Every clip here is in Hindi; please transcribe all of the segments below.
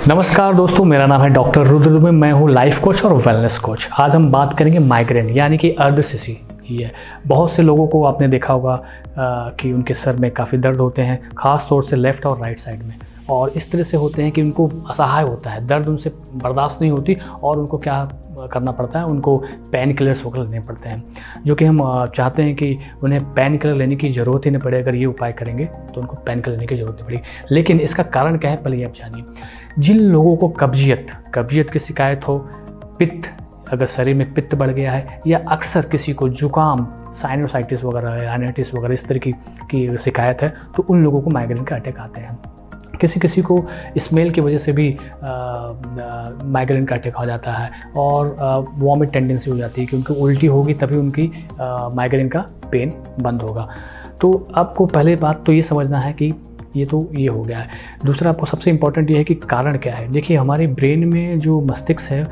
नमस्कार दोस्तों, मेरा नाम है डॉक्टर रुद्र दुबे। मैं हूँ लाइफ कोच और वेलनेस कोच। आज हम बात करेंगे माइग्रेन यानी कि अर्धसिसी। ये बहुत से लोगों को आपने देखा होगा कि उनके सर में काफ़ी दर्द होते हैं, ख़ास तौर से लेफ़्ट और राइट साइड में, और इस तरह से होते हैं कि उनको असहाय होता है, दर्द उनसे बर्दाश्त नहीं होती और उनको क्या करना पड़ता है, उनको पेन किलर्स वगैरह लेने पड़ते हैं, जो कि हम चाहते हैं कि उन्हें पेन किलर लेने की ज़रूरत ही नहीं पड़े। अगर ये उपाय करेंगे तो उनको पेन किलर लेने की ज़रूरत नहीं पड़ेगी। लेकिन इसका कारण क्या है, पहले आप जानिए। जिन लोगों को कब्जियत की शिकायत हो, पित्त, अगर शरीर में पित्त बढ़ गया है, या अक्सर किसी को जुकाम, साइनोसाइटिस वगैरह, राइनाइटिस वगैरह इस तरह की शिकायत है, तो उन लोगों को माइग्रेन का अटैक आते हैं। किसी को स्मेल की वजह से भी माइग्रेन का अटैक हो जाता है, और वॉमिट टेंडेंसी हो जाती है कि उनकी उल्टी होगी तभी उनकी माइग्रेन का पेन बंद होगा। तो आपको पहले बात तो ये समझना है कि ये हो गया है। दूसरा, आपको सबसे इम्पॉर्टेंट ये है कि कारण क्या है। देखिए, हमारे ब्रेन में जो मस्तिष्क है,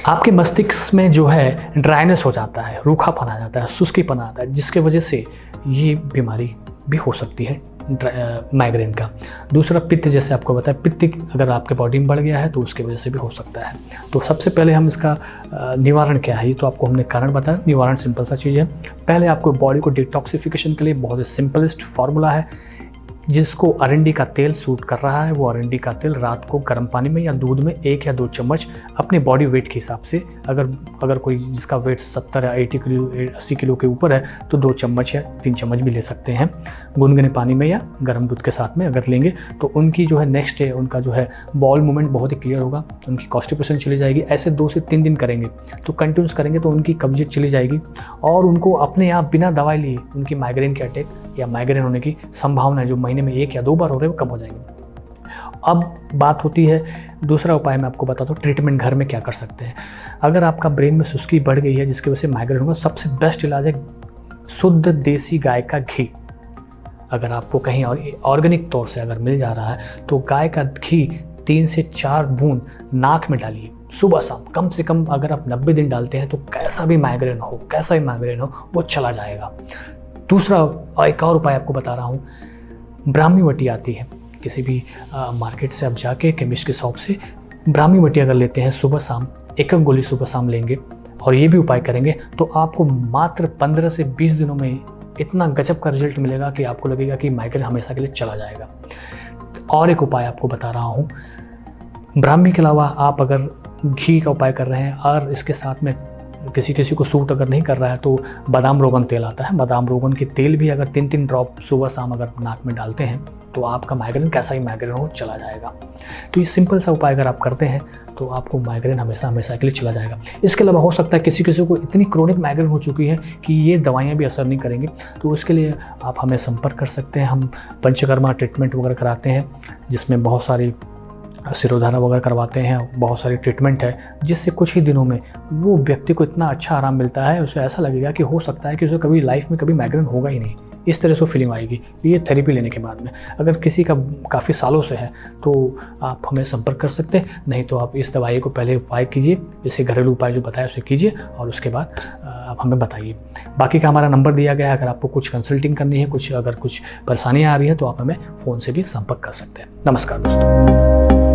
आपके मस्तिष्क में जो है ड्राइनेस हो जाता है, रूखापन आ जाता है, सुस्तीपन आता है, जिसके वजह से ये बीमारी भी हो सकती है माइग्रेन का। दूसरा, पित्त, जैसे आपको बताया, पित्त अगर आपके बॉडी में बढ़ गया है तो उसकी वजह से भी हो सकता है। तो सबसे पहले हम इसका निवारण क्या है, ये तो आपको हमने कारण बताया। निवारण सिंपल सा चीज़ है। पहले आपको बॉडी को डिटॉक्सिफिकेशन के लिए बहुत ही सिंपलेस्ट फार्मूला है। जिसको अरंडी का तेल सूट कर रहा है, वो अरंडी का तेल रात को गर्म पानी में या दूध में 1 या 2 चम्मच अपने बॉडी वेट के हिसाब से, अगर कोई जिसका वेट 70 या 80 किलो के ऊपर है तो 2 चम्मच या 3 चम्मच भी ले सकते हैं, गुनगुने पानी में या गर्म दूध के साथ में अगर लेंगे तो उनकी जो है नेक्स्ट डे उनका जो है बॉल मूवमेंट बहुत ही क्लियर होगा, उनकी कॉन्स्टिपेशन चली जाएगी। ऐसे 2 से 3 दिन करेंगे तो कंटिन्यूस करेंगे तो उनकी कब्जियत चली जाएगी और उनको अपने आप बिना दवाई लिए उनकी माइग्रेन के अटैक या माइग्रेन होने की संभावना जो महीने में 1 या 2 बार हो रहे हैं वो कम हो जाएंगे। अब बात होती है, दूसरा उपाय मैं आपको बताता हूँ, ट्रीटमेंट घर में क्या कर सकते हैं। अगर आपका ब्रेन में सुस्ती बढ़ गई है जिसकी वजह से माइग्रेन होगा, सबसे बेस्ट इलाज है शुद्ध देसी गाय का घी। अगर आपको कहीं ऑर्गेनिक तौर से अगर मिल जा रहा है तो गाय का घी 3 से 4 बूंद नाक में डालिए सुबह शाम। कम से कम अगर आप 90 दिन डालते हैं तो कैसा भी माइग्रेन हो वो चला जाएगा। दूसरा, एक और उपाय आपको बता रहा हूँ, ब्राह्मी वटी आती है किसी भी मार्केट से, आप जाके केमिस्ट के शॉप से ब्राह्मी वटी अगर लेते हैं सुबह शाम, एक गोली सुबह शाम लेंगे और ये भी उपाय करेंगे तो आपको मात्र 15 से 20 दिनों में इतना गजब का रिजल्ट मिलेगा कि आपको लगेगा कि माइग्रेन हमेशा के लिए चला जाएगा। और एक उपाय आपको बता रहा हूँ, ब्राह्मी के अलावा आप अगर घी का उपाय कर रहे हैं और इसके साथ में किसी को सूट अगर नहीं कर रहा है तो बादाम रोगन तेल आता है, बादाम रोगन के तेल भी अगर 3-3 ड्रॉप सुबह शाम अगर नाक में डालते हैं तो आपका माइग्रेन कैसा ही माइग्रेन हो चला जाएगा। तो ये सिंपल सा उपाय अगर आप करते हैं तो आपको माइग्रेन हमेशा के लिए चला जाएगा। इसके अलावा हो सकता है किसी को इतनी क्रोनिक माइग्रेन हो चुकी है कि ये दवाइयाँ भी असर नहीं करेंगी, तो उसके लिए आप हमें संपर्क कर सकते हैं। हम पंचकर्मा ट्रीटमेंट वगैरह कराते हैं जिसमें बहुत सारी सिरोधारा वगैरह करवाते हैं, बहुत सारी ट्रीटमेंट है जिससे कुछ ही दिनों में वो व्यक्ति को इतना अच्छा आराम मिलता है, उसे ऐसा लगेगा कि हो सकता है कि उसे कभी लाइफ में कभी माइग्रेन होगा ही नहीं, इस तरह से फीलिंग आएगी ये थेरेपी लेने के बाद में। अगर किसी का काफ़ी सालों से है तो आप हमें संपर्क कर सकते हैं, नहीं तो आप इस दवाई को पहले उपाय कीजिए, जैसे घरेलू उपाय जो बताया उसे कीजिए और उसके बाद आप हमें बताइए। बाकी का हमारा नंबर दिया गया है, अगर आपको कुछ कंसल्टिंग करनी है, अगर कुछ परेशानियाँ आ रही हैं तो आप हमें फ़ोन से भी संपर्क कर सकते हैं। नमस्कार दोस्तों।